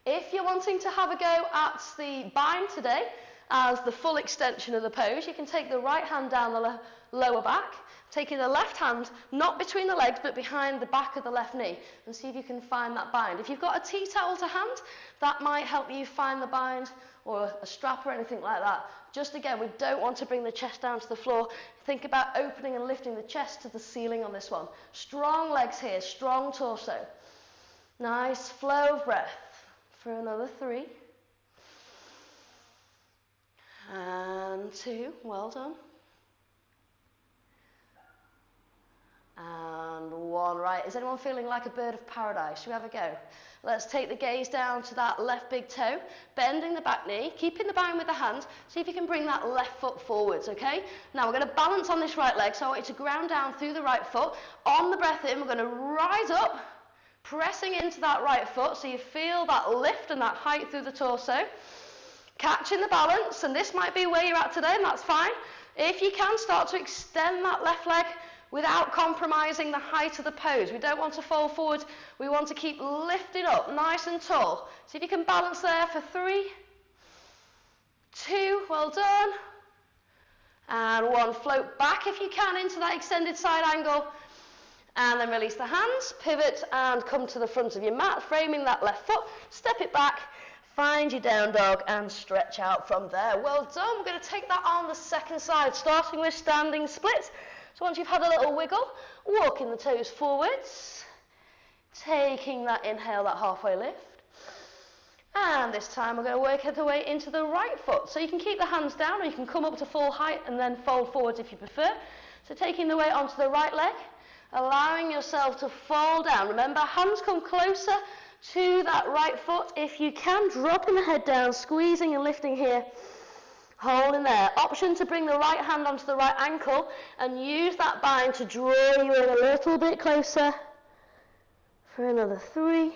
If you're wanting to have a go at the bind today, as the full extension of the pose, you can take the right hand down the lower back, taking the left hand not between the legs but behind the back of the left knee, and see if you can find that bind. If you've got a tea towel to hand, that might help you find the bind, or a strap or anything like that. Just again, we don't want to bring the chest down to the floor. Think about opening and lifting the chest to the ceiling on this one. Strong legs here, strong torso. Nice flow of breath for another 3. And 2, well done. And 1, right. Is anyone feeling like a bird of paradise? Should we have a go? Let's take the gaze down to that left big toe, bending the back knee, keeping the bind with the hand. See if you can bring that left foot forwards, okay? Now we're going to balance on this right leg, so I want you to ground down through the right foot. On the breath in, we're going to rise up, pressing into that right foot, so you feel that lift and that height through the torso. Catching the balance, and this might be where you're at today, and that's fine. If you can, start to extend that left leg without compromising the height of the pose. We don't want to fall forward, we want to keep lifting up nice and tall. See if you can balance there for 3, 2, well done, and 1, float back if you can into that extended side angle, and then release the hands, pivot and come to the front of your mat, framing that left foot, step it back, find your down dog and stretch out from there. Well done. We're going to take that on the second side, starting with standing split. So once you've had a little wiggle, walking the toes forwards, taking that inhale, that halfway lift. And this time we're going to work the way into the right foot. So you can keep the hands down, or you can come up to full height and then fold forwards if you prefer. So taking the weight onto the right leg, allowing yourself to fall down. Remember, hands come closer to that right foot. If you can, dropping the head down, squeezing and lifting here. Holding there. Option to bring the right hand onto the right ankle and use that bind to draw you in a little bit closer for another 3.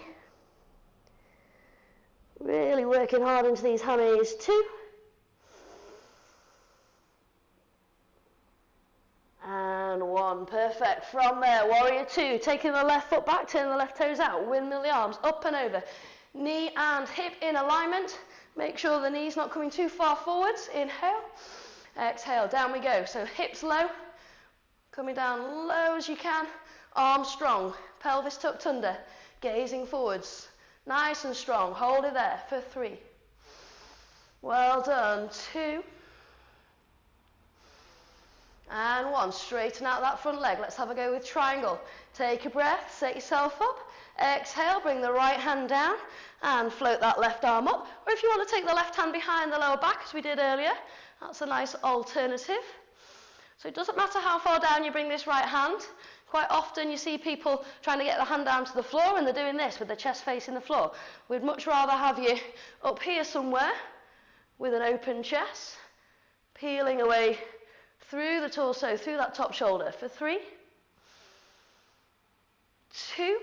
Really working hard into these hammies. 2. And 1. Perfect. From there, warrior 2. Taking the left foot back, turning the left toes out. Windmill the arms up and over. Knee and hip in alignment. Make sure the knee's not coming too far forwards. Inhale. Exhale. Down we go. So hips low. Coming down low as you can. Arms strong. Pelvis tucked under. Gazing forwards. Nice and strong. Hold it there for 3. Well done. 2. And 1. Straighten out that front leg. Let's have a go with triangle. Take a breath. Set yourself up. Exhale. Bring the right hand down and float that left arm up. Or if you want to take the left hand behind the lower back, as we did earlier, that's a nice alternative. So it doesn't matter how far down you bring this right hand. Quite often you see people trying to get the hand down to the floor and they're doing this with their chest facing the floor. We'd much rather have you up here somewhere with an open chest, peeling away through the torso, through that top shoulder for 3, 2,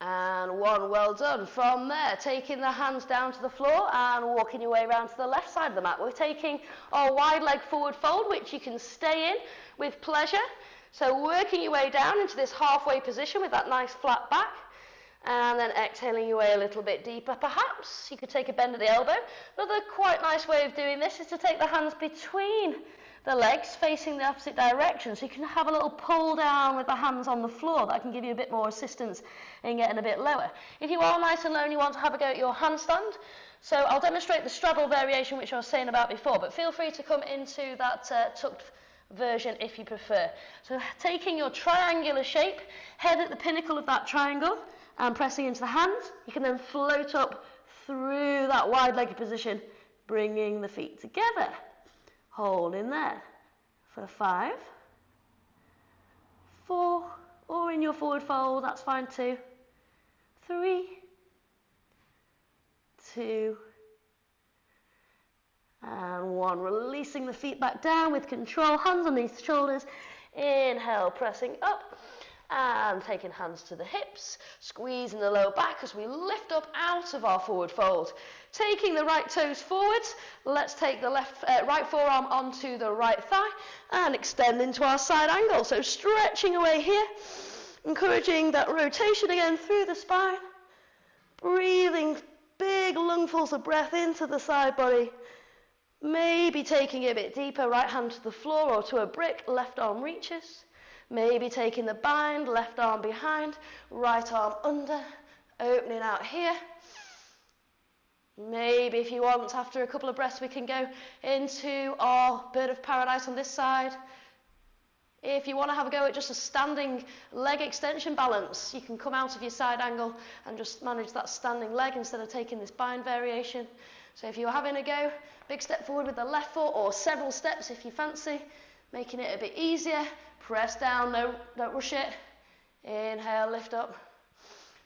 and 1. Well done. From there, taking the hands down to the floor and walking your way around to the left side of the mat. We're taking our wide leg forward fold, which you can stay in with pleasure. So working your way down into this halfway position with that nice flat back. And then exhaling your way a little bit deeper. Perhaps you could take a bend at the elbow. Another quite nice way of doing this is to take the hands between the legs facing the opposite direction, so you can have a little pull down with the hands on the floor. That can give you a bit more assistance in getting a bit lower. If you are nice and low and you want to have a go at your handstand, so I'll demonstrate the straddle variation which I was saying about before, but feel free to come into that tucked version if you prefer. So taking your triangular shape, head at the pinnacle of that triangle and pressing into the hands, you can then float up through that wide-legged position, bringing the feet together. Hold in there for 5, 4, or in your forward fold, that's fine too. 3, 2, and 1. Releasing the feet back down with control, hands underneath the shoulders. Inhale, pressing up. And taking hands to the hips, squeezing the lower back as we lift up out of our forward fold. Taking the right toes forwards, let's take the right forearm onto the right thigh and extend into our side angle. So stretching away here, encouraging that rotation again through the spine. Breathing big lungfuls of breath into the side body. Maybe taking it a bit deeper, right hand to the floor or to a brick, left arm reaches. Maybe taking the bind, left arm behind, right arm under, opening out here. Maybe if you want, after a couple of breaths, we can go into our bird of paradise on this side. If you want to have a go at just a standing leg extension balance, you can come out of your side angle and just manage that standing leg instead of taking this bind variation. So if you're having a go, big step forward with the left foot or several steps if you fancy, making it a bit easier. Press down, no, don't rush it. Inhale, lift up.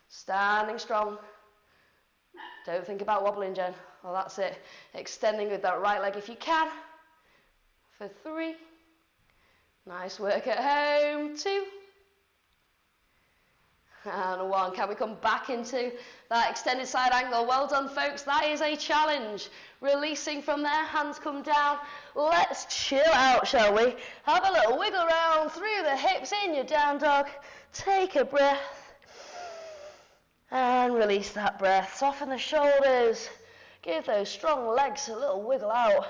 Standing strong. Don't think about wobbling, Jen. Well, that's it. Extending with that right leg if you can. For 3. Nice work at home. 2. And 1. Can we come back into that extended side angle? Well done, folks. That is a challenge. Releasing from there, hands come down. Let's chill out, shall we? Have a little wiggle around through the hips in your down dog. Take a breath. And release that breath. Soften the shoulders. Give those strong legs a little wiggle out.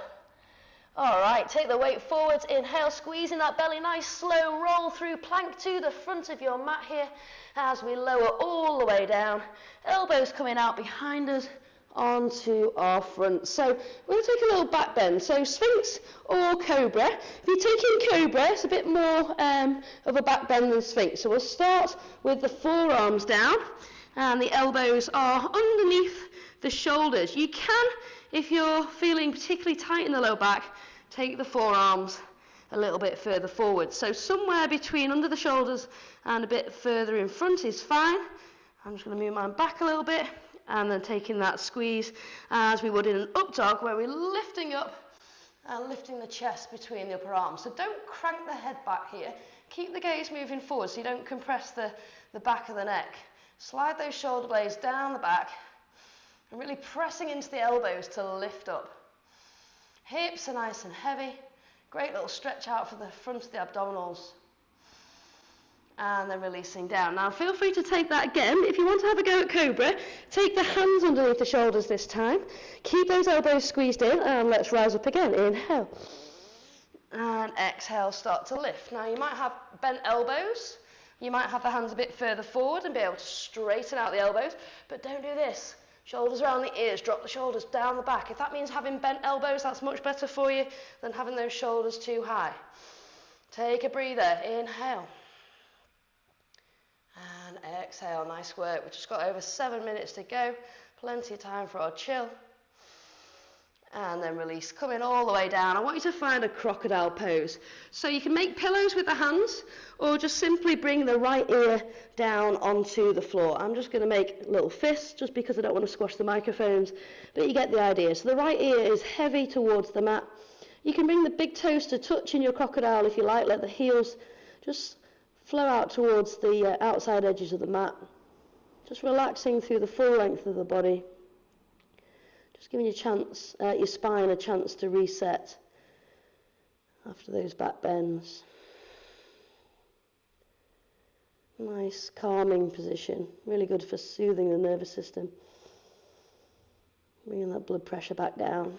All right, take the weight forwards. Inhale, squeezing that belly. Nice slow roll through plank to the front of your mat here as we lower all the way down. Elbows coming out behind us onto our front. So we're going to take a little back bend. So Sphinx or Cobra. If you're taking Cobra, it's a bit more of a back bend than Sphinx. So we'll start with the forearms down and the elbows are underneath the shoulders. You can, if you're feeling particularly tight in the low back, take the forearms a little bit further forward. So somewhere between under the shoulders and a bit further in front is fine. I'm just going to move mine back a little bit and then taking that squeeze as we would in an up dog where we're lifting up and lifting the chest between the upper arms. So don't crank the head back here. Keep the gaze moving forward so you don't compress the back of the neck. Slide those shoulder blades down the back and really pressing into the elbows to lift up. Hips are nice and heavy. Great little stretch out for the front of the abdominals. And then releasing down. Now feel free to take that again. If you want to have a go at Cobra, take the hands underneath the shoulders this time. Keep those elbows squeezed in and let's rise up again. Inhale. And exhale, start to lift. Now you might have bent elbows. You might have the hands a bit further forward and be able to straighten out the elbows, but don't do this. Shoulders around the ears, drop the shoulders down the back. If that means having bent elbows, that's much better for you than having those shoulders too high. Take a breather, inhale. And exhale, nice work. We've just got over 7 minutes to go. Plenty of time for our chill. And then release, coming all the way down. I want you to find a crocodile pose. So you can make pillows with the hands or just simply bring the right ear down onto the floor. I'm just going to make little fists just because I don't want to squash the microphones, but you get the idea. So the right ear is heavy towards the mat. You can bring the big toes to touch in your crocodile if you like. Let the heels just flow out towards the outside edges of the mat. Just relaxing through the full length of the body. Just giving your spine a chance to reset after those back bends. Nice calming position, really good for soothing the nervous system. Bringing that blood pressure back down.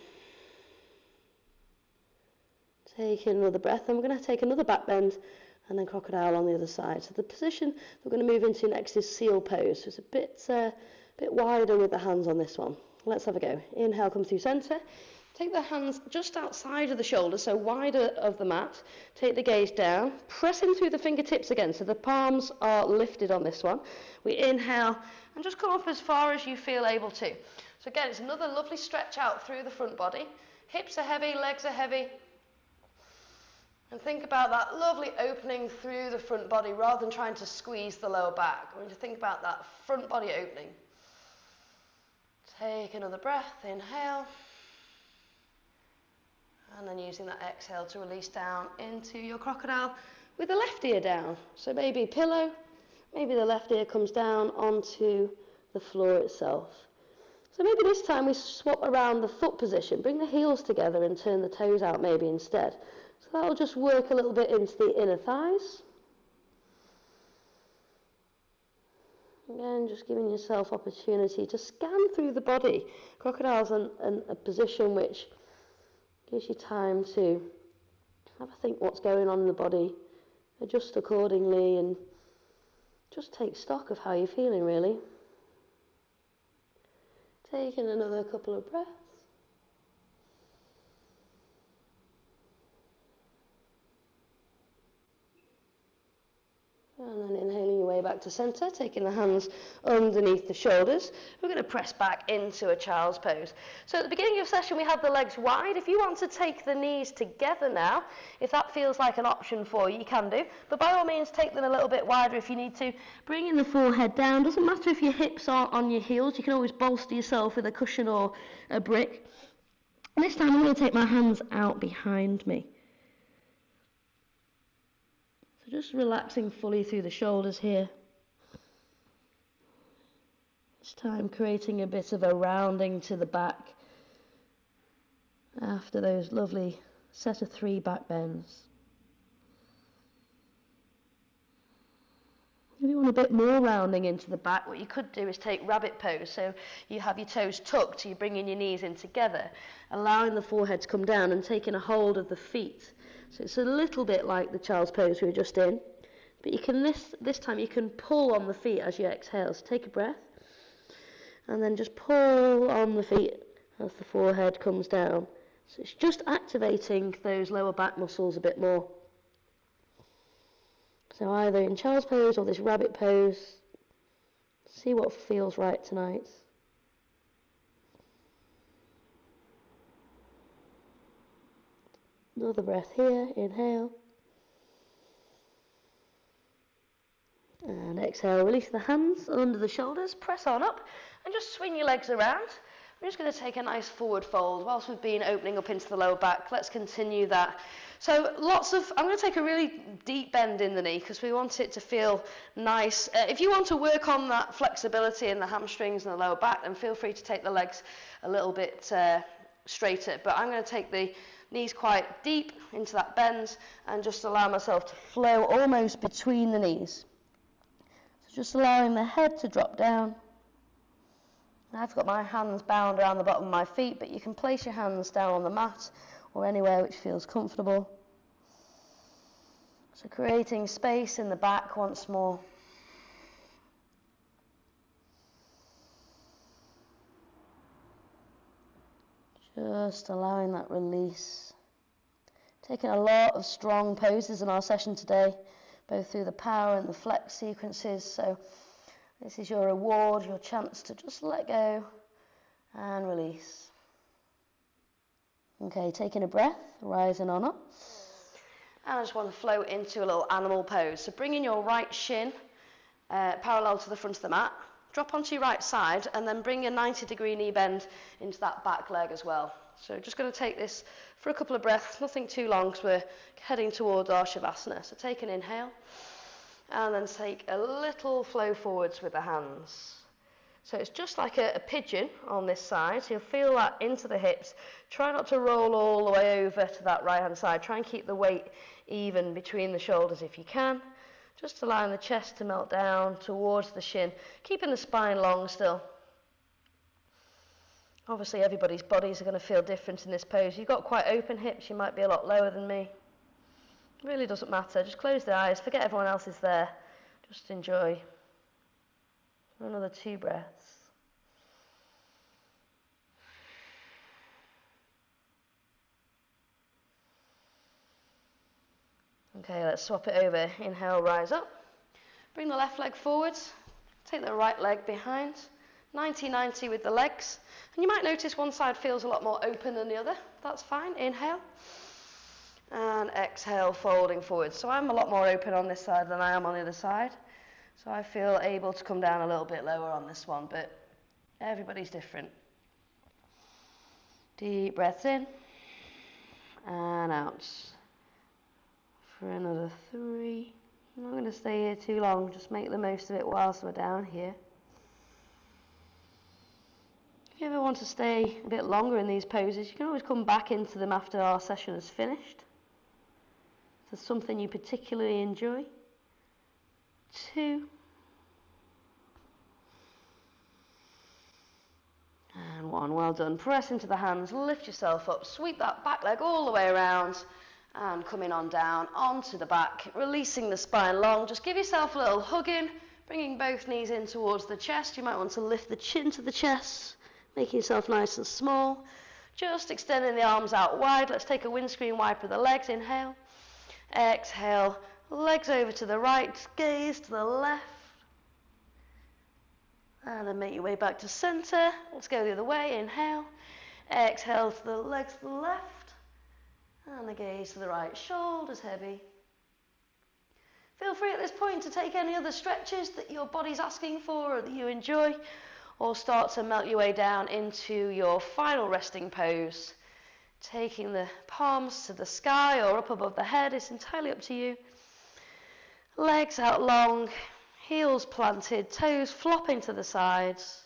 Taking another breath, and we're going to take another back bend, and then crocodile on the other side. So the position we're going to move into next is seal pose. So it's a bit wider with the hands on this one. Let's have a go. Inhale, come through centre. Take the hands just outside of the shoulders, so wider of the mat. Take the gaze down, pressing through the fingertips again, so the palms are lifted on this one. We inhale, and just come up as far as you feel able to. So again, it's another lovely stretch out through the front body. Hips are heavy, legs are heavy. And think about that lovely opening through the front body rather than trying to squeeze the lower back. I want you to think about that front body opening. Take another breath, inhale. And then using that exhale to release down into your crocodile with the left ear down. So maybe pillow, maybe the left ear comes down onto the floor itself. So maybe this time we swap around the foot position, bring the heels together and turn the toes out maybe instead. So that'll just work a little bit into the inner thighs. Again, just giving yourself opportunity to scan through the body. Crocodile's in a position which gives you time to have a think what's going on in the body, adjust accordingly, and just take stock of how you're feeling, really. Taking another couple of breaths. And then inhaling your way back to centre, taking the hands underneath the shoulders. We're going to press back into a child's pose. So at the beginning of the session we had the legs wide. If you want to take the knees together now, if that feels like an option for you, you can do. But by all means take them a little bit wider if you need to. Bringing the forehead down. Doesn't matter if your hips are on your heels. You can always bolster yourself with a cushion or a brick. And this time I'm going to take my hands out behind me. Just relaxing fully through the shoulders here. This time creating a bit of a rounding to the back after those lovely set of 3 back bends. If you want a bit more rounding into the back, what you could do is take rabbit pose. So you have your toes tucked, so you're bringing your knees in together, allowing the forehead to come down and taking a hold of the feet. So it's a little bit like the child's pose we were just in, but you can this time you can pull on the feet as you exhale. So take a breath, and then just pull on the feet as the forehead comes down. So it's just activating those lower back muscles a bit more. So either in child's pose or this rabbit pose, see what feels right tonight. Another breath here, inhale. And exhale, release the hands under the shoulders, press on up, and just swing your legs around. We're just going to take a nice forward fold whilst we've been opening up into the lower back. Let's continue that. So I'm going to take a really deep bend in the knee because we want it to feel nice. If you want to work on that flexibility in the hamstrings and the lower back, then feel free to take the legs a little bit straighter. But I'm going to take the knees quite deep into that bend and just allow myself to flow almost between the knees. So just allowing the head to drop down. I've got my hands bound around the bottom of my feet, but you can place your hands down on the mat or anywhere which feels comfortable. So creating space in the back once more. Just allowing that release. Taking a lot of strong poses in our session today, both through the power and the flex sequences. So this is your reward, your chance to just let go and release. Okay, taking a breath, rising on up. And I just want to flow into a little animal pose. So bringing your right shin parallel to the front of the mat. Drop onto your right side and then bring your 90-degree knee bend into that back leg as well. So just going to take this for a couple of breaths, nothing too long because we're heading towards our Shavasana. So take an inhale and then take a little flow forwards with the hands. So it's just like a pigeon on this side. So you'll feel that into the hips. Try not to roll all the way over to that right hand side. Try and keep the weight even between the shoulders if you can. Just allowing the chest to melt down towards the shin, keeping the spine long still. Obviously everybody's bodies are going to feel different in this pose. You've got quite open hips, you might be a lot lower than me. It really doesn't matter, just close the eyes, forget everyone else is there. Just enjoy. Another 2 breaths. Okay, let's swap it over. Inhale, rise up. Bring the left leg forwards. Take the right leg behind. 90-90 with the legs. And you might notice one side feels a lot more open than the other. That's fine. Inhale. And exhale, folding forward. So I'm a lot more open on this side than I am on the other side. So I feel able to come down a little bit lower on this one, but everybody's different. Deep breaths in and out. For another 3. I'm not going to stay here too long, just make the most of it whilst we're down here. If you ever want to stay a bit longer in these poses, you can always come back into them after our session is finished. If there's something you particularly enjoy. 2. And 1. Well done. Press into the hands, lift yourself up, sweep that back leg all the way around, and coming on down onto the back, releasing the spine long. Just give yourself a little hug in, bringing both knees in towards the chest. You might want to lift the chin to the chest, making yourself nice and small. Just extending the arms out wide. Let's take a windscreen wiper of the legs. Inhale. Exhale. Legs over to the right, gaze to the left. And then make your way back to center. Let's go the other way. Inhale. Exhale to the legs to the left. And the gaze to the right, shoulders heavy. Feel free at this point to take any other stretches that your body's asking for or that you enjoy, or start to melt your way down into your final resting pose. Taking the palms to the sky or up above the head, it's entirely up to you. Legs out long, heels planted, toes flopping to the sides.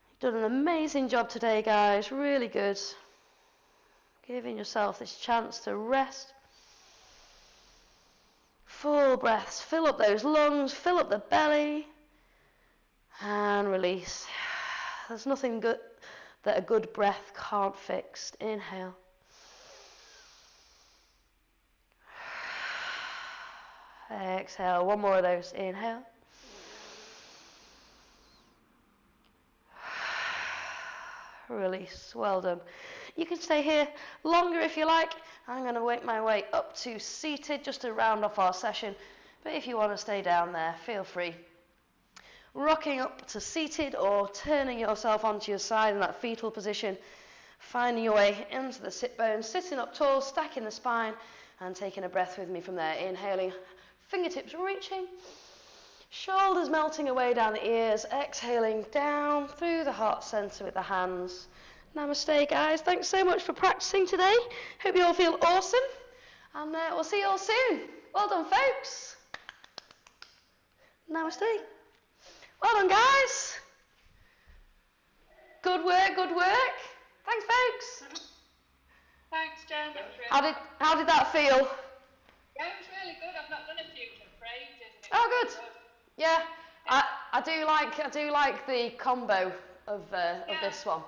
You've done an amazing job today, guys, really good. Giving yourself this chance to rest. Full breaths. Fill up those lungs, fill up the belly, and release. There's nothing good that a good breath can't fix. Inhale. Exhale. 1 more of those. Inhale. Release. Well done. You can stay here longer if you like. I'm going to work my way up to seated just to round off our session. But if you want to stay down there, feel free. Rocking up to seated or turning yourself onto your side in that fetal position. Finding your way into the sit bones, sitting up tall, stacking the spine, and taking a breath with me from there. Inhaling, fingertips reaching. Shoulders melting away down the ears. Exhaling down through the heart center with the hands. Namaste, guys. Thanks so much for practicing today. Hope you all feel awesome. And we'll see you all soon. Well done, folks. Namaste. Well done, guys. Good work, good work. Thanks, folks. Thanks, Jen. That was really How did that feel? Yeah, it was really good. I've not done a fusion for ages. And it Oh, was good. Yeah, I do like the combo of this one.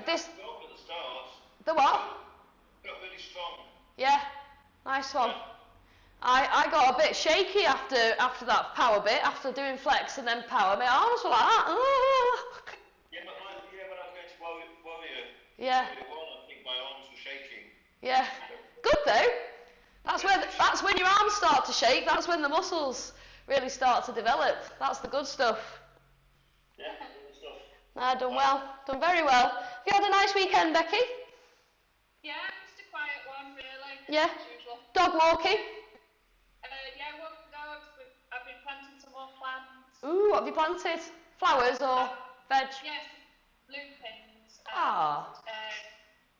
This Strong at the start. the what? Got really strong. Yeah, nice one. I got a bit shaky after that power bit, after doing flex and then power. My arms were like that. Yeah, but when I was going to warrior, Yeah, warrior one, I think my arms were shaking. yeah. Good though. That's when your arms start to shake. That's when the muscles really start to develop. That's the good stuff. Yeah, good stuff. Done well. Done very well. Have you had a nice weekend, Becky? Yeah, just a quiet one, really. Yeah. As usual. Dog walking? Yeah, walking dogs. I've been planting some more plants. Ooh, what have you planted? Flowers or veg? Yes, lupins. Ah.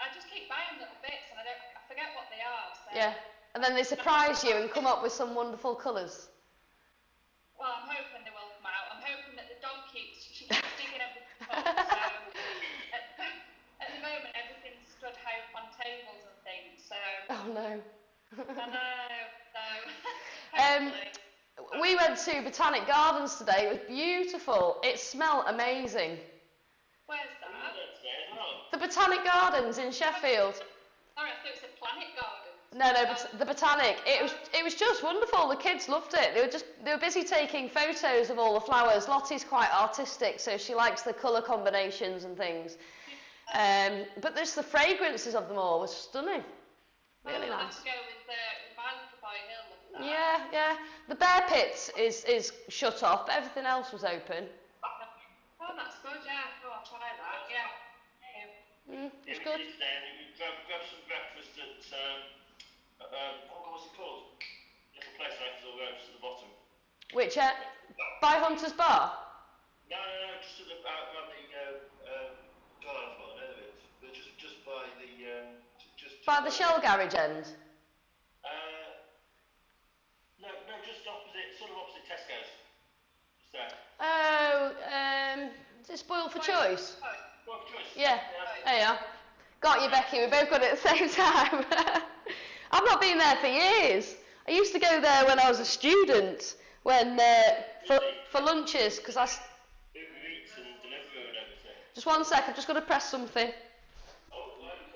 I just keep buying little bits and I forget what they are. So. Yeah. And then they surprise you and come up with some wonderful colours. Well, I'm hoping they will come out. I'm hoping that the dog she keeps digging everything up. So at the moment, everything's stood high up on tables and things. So Oh no. I know. So We we went to Botanic Gardens today. It was beautiful. It smelled amazing. Where's that? The Botanic Gardens in Sheffield. Sorry, I thought it said Planet Garden. No, but the Botanic. It was just wonderful. The kids loved it. They were busy taking photos of all the flowers. Lottie's quite artistic, so she likes the colour combinations and things. But just the fragrances of them all was stunning. Really nice. Let's go with my little boy. He'll love that. Yeah. The bear pits is shut off, but everything else was open. Oh, that's good. Yeah. Oh, I'll try that. Yeah. It's good. Grab some breakfast at, what's it called? Little place right to the bottom. Which, by Hunter's Bar? No, just at the, around the, God, I forgot the name of it. But just by the, just By the Shell garage end? No, just opposite, sort of opposite Tesco's. Just there. Oh, is it Spoiled for Choice? Well, choice. Yeah, there you are. Got you, Becky, we both got it at the same time. I've not been there for years. I used to go there when I was a student, when for lunches, because Uber Eats and Deliveroo and everything. Just one sec, I've just got to press something.